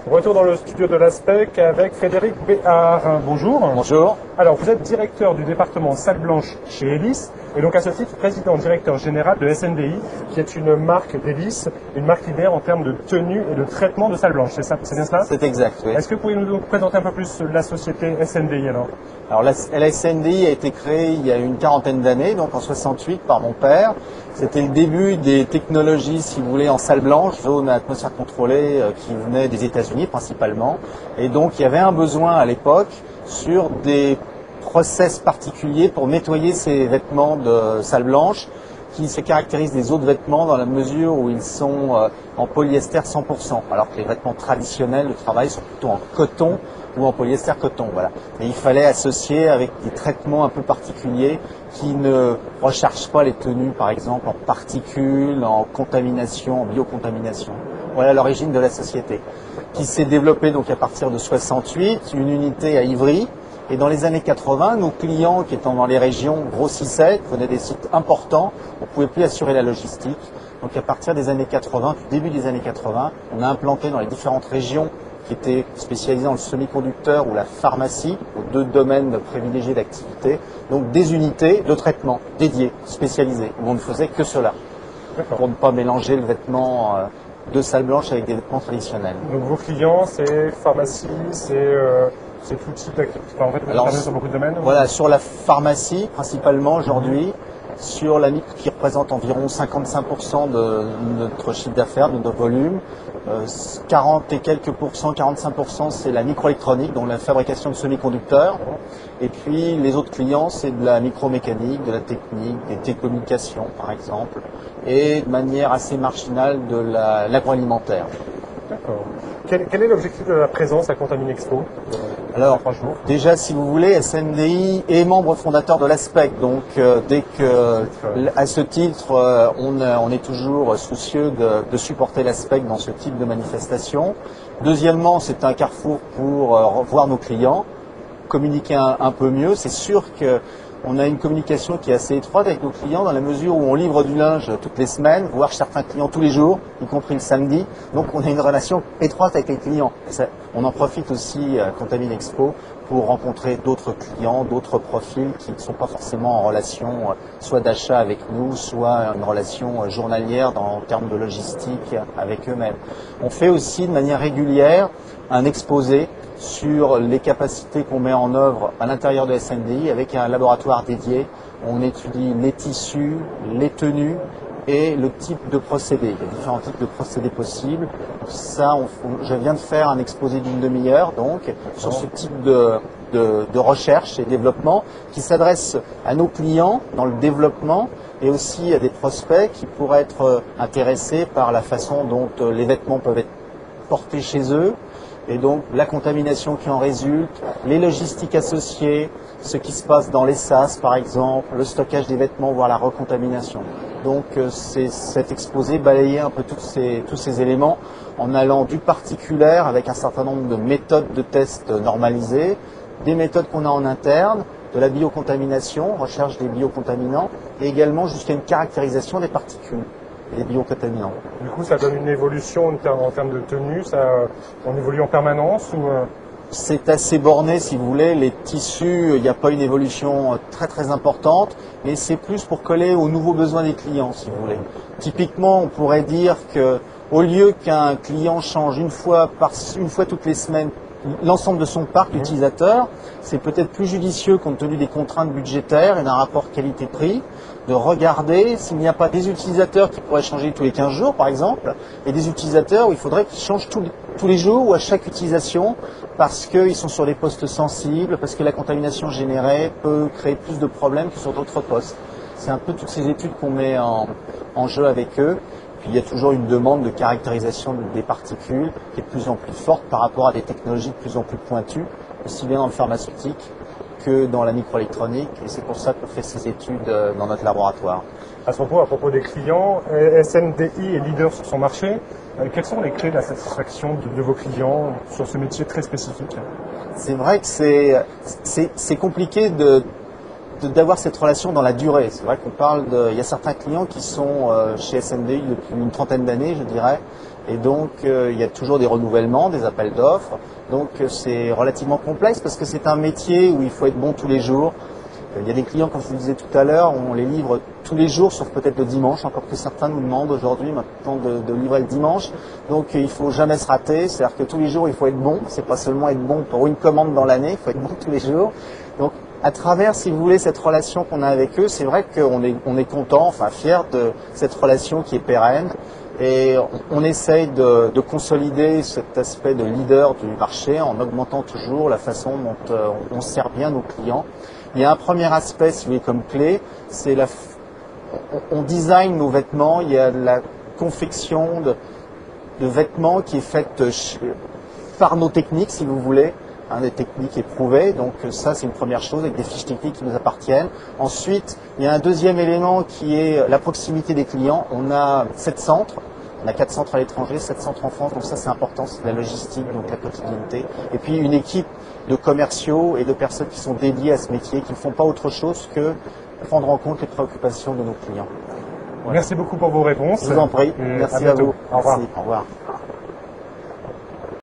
Retour dans le studio de l'ASPEC avec Frédéric Béard. Bonjour. Bonjour. Alors, vous êtes directeur du département salle blanche chez Hélice et donc à ce titre président-directeur général de SNDI, qui est une marque d'hélice, une marque leader en termes de tenue et de traitement de salle blanche. C'est bien cela? C'est exact, oui. Est-ce que vous pouvez nous présenter un peu plus la société SNDI alors? Alors la SNDI a été créée il y a une quarantaine d'années, donc en 68 par mon père. C'était le début des technologies, si vous voulez, en salle blanche, zone à atmosphère contrôlée qui venait des États-Unis principalement. Et donc il y avait un besoin à l'époque sur des process particuliers pour nettoyer ces vêtements de salle blanche qui se caractérisent des autres vêtements dans la mesure où ils sont en polyester 100%, alors que les vêtements traditionnels de travail sont plutôt en coton ou en polyester coton. Voilà. Et il fallait associer avec des traitements un peu particuliers qui ne rechargent pas les tenues, par exemple, en particules, en contamination, en biocontamination. Voilà l'origine de la société, qui s'est développée donc à partir de 68, une unité à Ivry. Et dans les années 80, nos clients qui étant dans les régions grossissaient, venaient des sites importants, on ne pouvait plus assurer la logistique. Donc à partir des années 80, du début des années 80, on a implanté dans les différentes régions qui étaient spécialisées dans le semi-conducteur ou la pharmacie, aux deux domaines privilégiés d'activité, donc des unités de traitement dédiées, spécialisées, où on ne faisait que cela, pour ne pas mélanger le vêtement de salle blanche avec des vêtements traditionnels. Donc vos clients, c'est pharmacie, c'est tout type d'activité. Enfin, en fait, vous intervenez sur beaucoup de domaines. Voilà, sur la pharmacie principalement aujourd'hui, sur la micro qui représente environ 55% de notre chiffre d'affaires, de notre volume. 40 et quelques pourcents, 45% c'est la microélectronique, donc la fabrication de semi-conducteurs. Et puis les autres clients, c'est de la micromécanique, de la technique, des télécommunications par exemple, et de manière assez marginale de l'agroalimentaire. D'accord. Quel est l'objectif de la présence à Contamine-Expo? Alors, déjà, si vous voulez, SNDI est membre fondateur de l'ASPEC. Donc, dès que, à ce titre, on est toujours soucieux de supporter l'ASPEC dans ce type de manifestation. Deuxièmement, c'est un carrefour pour voir nos clients, communiquer un peu mieux. C'est sûr que on a une communication qui est assez étroite avec nos clients dans la mesure où on livre du linge toutes les semaines, voire certains clients tous les jours, y compris le samedi. Donc on a une relation étroite avec les clients. On en profite aussi à Contamine Expo pour rencontrer d'autres clients, d'autres profils qui ne sont pas forcément en relation soit d'achat avec nous, soit une relation journalière en termes de logistique avec eux-mêmes. On fait aussi de manière régulière un exposé sur les capacités qu'on met en œuvre à l'intérieur de SNDI avec un laboratoire dédié. On étudie les tissus, les tenues et le type de procédé. Il y a différents types de procédés possibles. Ça, je viens de faire un exposé d'une demi-heure donc sur ce type de recherche et développement qui s'adresse à nos clients dans le développement et aussi à des prospects qui pourraient être intéressés par la façon dont les vêtements peuvent être portés chez eux. Et donc la contamination qui en résulte, les logistiques associées, ce qui se passe dans les sas par exemple, le stockage des vêtements, voire la recontamination. Donc c'est cet exposé balayer un peu tous ces éléments en allant du particulier avec un certain nombre de méthodes de tests normalisées, des méthodes qu'on a en interne, de la biocontamination, recherche des biocontaminants, et également jusqu'à une caractérisation des particules. Les biocontaminants. Du coup, ça donne une évolution en termes de tenue, on évolue en permanence ou C'est assez borné, si vous voulez. Les tissus, il n'y a pas une évolution très très importante, mais c'est plus pour coller aux nouveaux besoins des clients, si vous voulez. Typiquement, on pourrait dire que au lieu qu'un client change une fois toutes les semaines l'ensemble de son parc utilisateur, c'est peut-être plus judicieux compte tenu des contraintes budgétaires et d'un rapport qualité-prix de regarder s'il n'y a pas des utilisateurs qui pourraient changer tous les 15 jours par exemple et des utilisateurs où il faudrait qu'ils changent tous les jours ou à chaque utilisation parce qu'ils sont sur des postes sensibles, parce que la contamination générée peut créer plus de problèmes que sur d'autres postes. C'est un peu toutes ces études qu'on met en jeu avec eux. Puis il y a toujours une demande de caractérisation des particules qui est de plus en plus forte par rapport à des technologies de plus en plus pointues, aussi bien dans le pharmaceutique que dans la microélectronique. Et c'est pour ça qu'on fait ces études dans notre laboratoire. À propos des clients, SNDI est leader sur son marché. Quelles sont les clés de la satisfaction de vos clients sur ce métier très spécifique? C'est vrai que c'est compliqué d'avoir cette relation dans la durée. C'est vrai qu'on parle il y a certains clients qui sont chez SNDI depuis une trentaine d'années, je dirais, et donc il y a toujours des renouvellements, des appels d'offres. Donc c'est relativement complexe parce que c'est un métier où il faut être bon tous les jours. Il y a des clients, comme je vous le disais tout à l'heure, on les livre tous les jours, sauf peut-être le dimanche, encore que certains nous demandent aujourd'hui maintenant de livrer le dimanche. Donc il faut jamais se rater, c'est-à-dire que tous les jours il faut être bon. C'est pas seulement être bon pour une commande dans l'année, il faut être bon tous les jours. Donc à travers, si vous voulez, cette relation qu'on a avec eux, c'est vrai qu'on est content, enfin fier de cette relation qui est pérenne. Et on essaye de consolider cet aspect de leader du marché en augmentant toujours la façon dont on sert bien nos clients. Il y a un premier aspect, si vous voulez, comme clé, c'est on design nos vêtements, il y a la confection de vêtements qui est faite par nos techniques, si vous voulez, des techniques éprouvées. Donc ça, c'est une première chose, avec des fiches techniques qui nous appartiennent. Ensuite, il y a un deuxième élément qui est la proximité des clients. On a 7 centres. On a 4 centres à l'étranger, 7 centres en France, donc ça c'est important, c'est la logistique, donc la quotidienneté. Et puis une équipe de commerciaux et de personnes qui sont dédiées à ce métier, qui ne font pas autre chose que prendre en compte les préoccupations de nos clients. Merci beaucoup pour vos réponses. Je vous en prie, merci à vous. Au revoir. Merci. Au revoir.